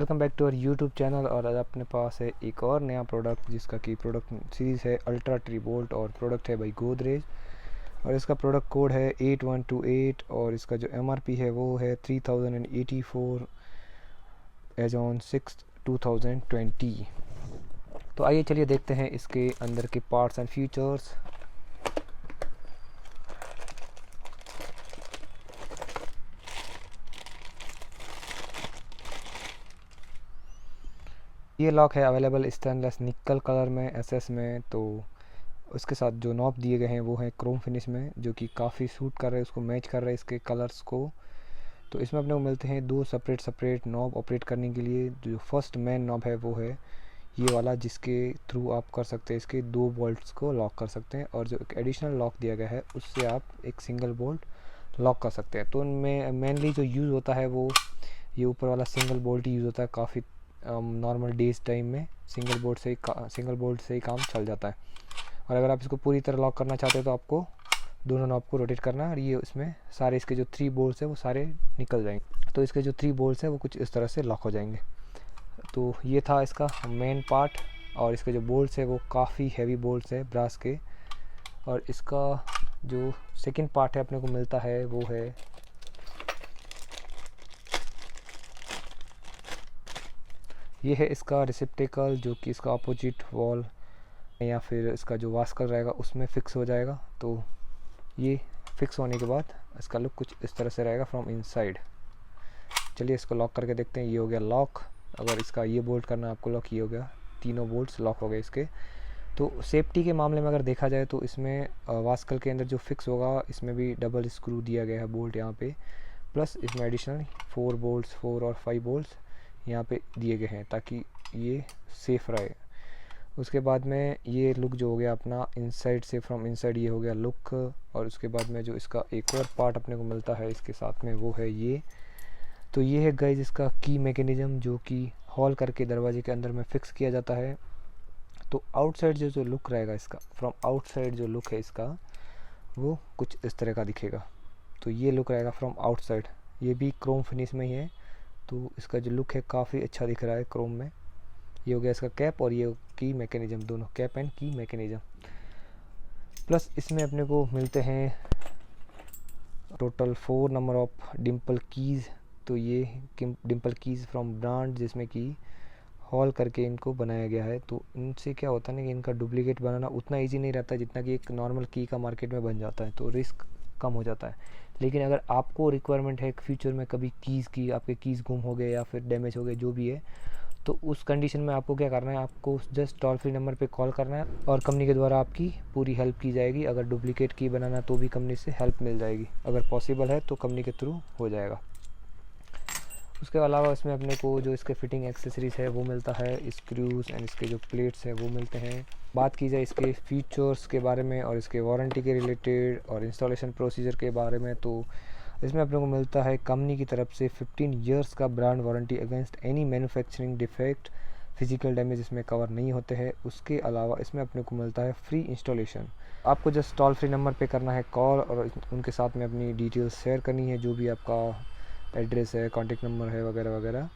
Welcome back to our YouTube channel. और आज अपने पास है एक और नया प्रोडक्ट जिसका कि प्रोडक्ट सीरीज़ है अल्ट्रा ट्री बोल्ट और प्रोडक्ट है भाई गोदरेज। और इसका प्रोडक्ट कोड है 8128 और इसका जो एमआरपी है वो है 3084 एज ऑन 6/2020। तो आइए चलिए देखते हैं इसके अंदर के पार्ट्स एंड फीचर्स। ये लॉक है अवेलेबल स्टेनलेस निकल कलर में एसएस में। तो उसके साथ जो नॉब दिए गए हैं वो हैं क्रोम फिनिश में, जो कि काफ़ी सूट कर रहे हैं, उसको मैच कर रहे हैं इसके कलर्स को। तो इसमें अपने को मिलते हैं दो सेपरेट नॉब ऑपरेट करने के लिए। जो फर्स्ट मेन नॉब है वो है ये वाला, जिसके थ्रू आप कर सकते हैं इसके दो बोल्ट्स को लॉक कर सकते हैं। और जो एक एडिशनल लॉक दिया गया है उससे आप एक सिंगल बोल्ट लॉक कर सकते हैं। तो उनमें मेनली जो यूज़ होता है वो ये ऊपर वाला सिंगल बोल्ट ही यूज़ होता है। काफ़ी नॉर्मल डेज टाइम में सिंगल बोल्ट से ही काम चल जाता है। और अगर आप इसको पूरी तरह लॉक करना चाहते हो तो आपको दोनों नॉब को रोटेट करना है और ये इसमें सारे इसके जो 3 बोल्ट्स हैं वो सारे निकल जाएंगे। तो इसके जो 3 बोल्ट्स हैं वो कुछ इस तरह से लॉक हो जाएंगे। तो ये था इसका मेन पार्ट। और इसके जो बोल्ट्स है वो काफ़ी हैवी बोल्ट्स है ब्रास के। और इसका जो सेकंड पार्ट है अपने को मिलता है वो है ये है इसका रिसेप्टेकल, जो कि इसका अपोजिट वॉल या फिर इसका जो वास्कर रहेगा उसमें फ़िक्स हो जाएगा। तो ये फिक्स होने के बाद इसका लुक कुछ इस तरह से रहेगा फ्रॉम इनसाइड। चलिए इसको लॉक करके देखते हैं। ये हो गया लॉक। अगर इसका ये बोल्ट करना है आपको लॉक, ये हो गया, तीनों बोल्ट्स लॉक हो गए इसके। तो सेफ्टी के मामले में अगर देखा जाए तो इसमें वास्कल के अंदर जो फिक्स होगा इसमें भी डबल स्क्रू दिया गया है बोल्ट यहाँ पे, प्लस इसमें एडिशनल 4 और 5 बोल्ट्स यहाँ पे दिए गए हैं ताकि ये सेफ़ रहे। उसके बाद में ये लुक जो हो गया अपना इनसाइड से, फ्रॉम इनसाइड ये हो गया लुक। और उसके बाद में जो इसका एक और पार्ट अपने को मिलता है इसके साथ में वो है ये। तो ये है गाइज इसका की मैकेनिज़्म, जो कि हॉल करके दरवाजे के अंदर में फ़िक्स किया जाता है। तो आउटसाइड जो लुक रहेगा इसका, फ्रॉम आउटसाइड जो लुक है इसका वो कुछ इस तरह का दिखेगा। तो ये लुक रहेगा फ्रॉम आउटसाइड। ये भी क्रोम फिनिश में ही है। तो इसका जो लुक है काफ़ी अच्छा दिख रहा है क्रोम में। ये हो गया इसका कैप और ये की मैकेनिज़्म, दोनों कैप एंड की मैकेनिज़्म। प्लस इसमें अपने को मिलते हैं total 4 number of Dimple keys. तो ये डिम्पल कीज़ फ्रॉम ब्रांड, जिसमें कि हॉल करके इनको बनाया गया है। तो इनसे क्या होता है ना कि इनका डुप्लीकेट बनाना उतना ईजी नहीं रहता जितना कि एक नॉर्मल की का मार्केट में बन जाता है। तो रिस्क कम हो जाता है। लेकिन अगर आपको रिक्वायरमेंट है फ्यूचर में कभी कीज़ की, आपके कीज़ गुम हो गए या फिर डैमेज हो गए जो भी है, तो उस कंडीशन में आपको क्या करना है, आपको जस्ट टोल फ्री नंबर पे कॉल करना है और कंपनी के द्वारा आपकी पूरी हेल्प की जाएगी। अगर डुप्लीकेट की बनाना तो भी कंपनी से हेल्प मिल जाएगी, अगर पॉसिबल है तो कंपनी के थ्रू हो जाएगा। उसके अलावा इसमें अपने को जो इसके फिटिंग एक्सेसरीज़ है वो मिलता है, स्क्रूज़ एंड इसके जो प्लेट्स है वो मिलते हैं। बात की जाए इसके फीचर्स के बारे में और इसके वारंटी के रिलेटेड और इंस्टॉलेशन प्रोसीजर के बारे में, तो इसमें अपने को मिलता है कंपनी की तरफ से 15 इयर्स का brand warranty against any manufacturing defect. Physical damage इसमें कवर नहीं होते हैं। उसके अलावा इसमें अपने को मिलता है फ्री इंस्टॉलेशन। आपको जस्ट टोल फ्री नंबर पे करना है कॉल और उनके साथ में अपनी डिटेल्स शेयर करनी है, जो भी आपका एड्रेस है, कॉन्टेक्ट नंबर है वगैरह वगैरह,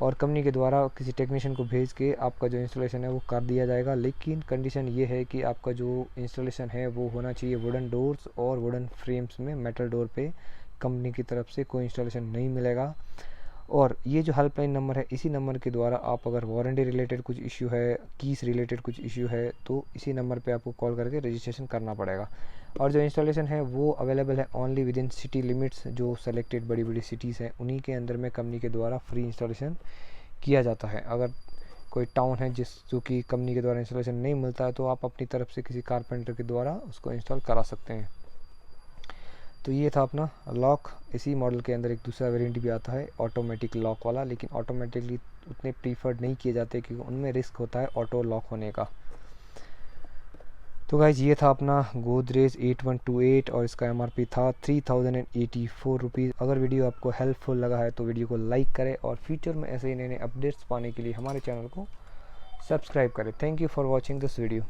और कंपनी के द्वारा किसी टेक्नीशियन को भेज के आपका जो इंस्टॉलेशन है वो कर दिया जाएगा। लेकिन कंडीशन ये है कि आपका जो इंस्टॉलेशन है वो होना चाहिए वुडन डोर्स और वुडन फ्रेम्स में। मेटल डोर पे कंपनी की तरफ से कोई इंस्टॉलेशन नहीं मिलेगा। और ये जो हेल्पलाइन नंबर है, इसी नंबर के द्वारा आप अगर वारंटी रिलेटेड कुछ इश्यू है, कीस रिलेटेड कुछ इश्यू है, तो इसी नंबर पे आपको कॉल करके रजिस्ट्रेशन करना पड़ेगा। और जो इंस्टॉलेशन है वो अवेलेबल है only with in city limits. जो सेलेक्टेड बड़ी बड़ी सिटीज़ हैं उन्हीं के अंदर में कंपनी के द्वारा फ्री इंस्टॉलेशन किया जाता है। अगर कोई टाउन है जो कि कंपनी के द्वारा इंस्टॉलेशन नहीं मिलता है तो आप अपनी तरफ से किसी कारपेंटर के द्वारा उसको इंस्टॉल करा सकते हैं। तो ये था अपना लॉक। इसी मॉडल के अंदर एक दूसरा वेरिएंट भी आता है ऑटोमेटिक लॉक वाला, लेकिन ऑटोमेटिकली उतने प्रीफर्ड नहीं किए जाते क्योंकि उनमें रिस्क होता है ऑटो लॉक होने का। तो गाइज ये था अपना गोदरेज 8128 और इसका एमआरपी था 3084 रुपीज़। अगर वीडियो आपको हेल्पफुल लगा है तो वीडियो को लाइक करें और फ्यूचर में ऐसे ही नए नए अपडेट्स पाने के लिए हमारे चैनल को सब्सक्राइब करें। Thank you for watching this video.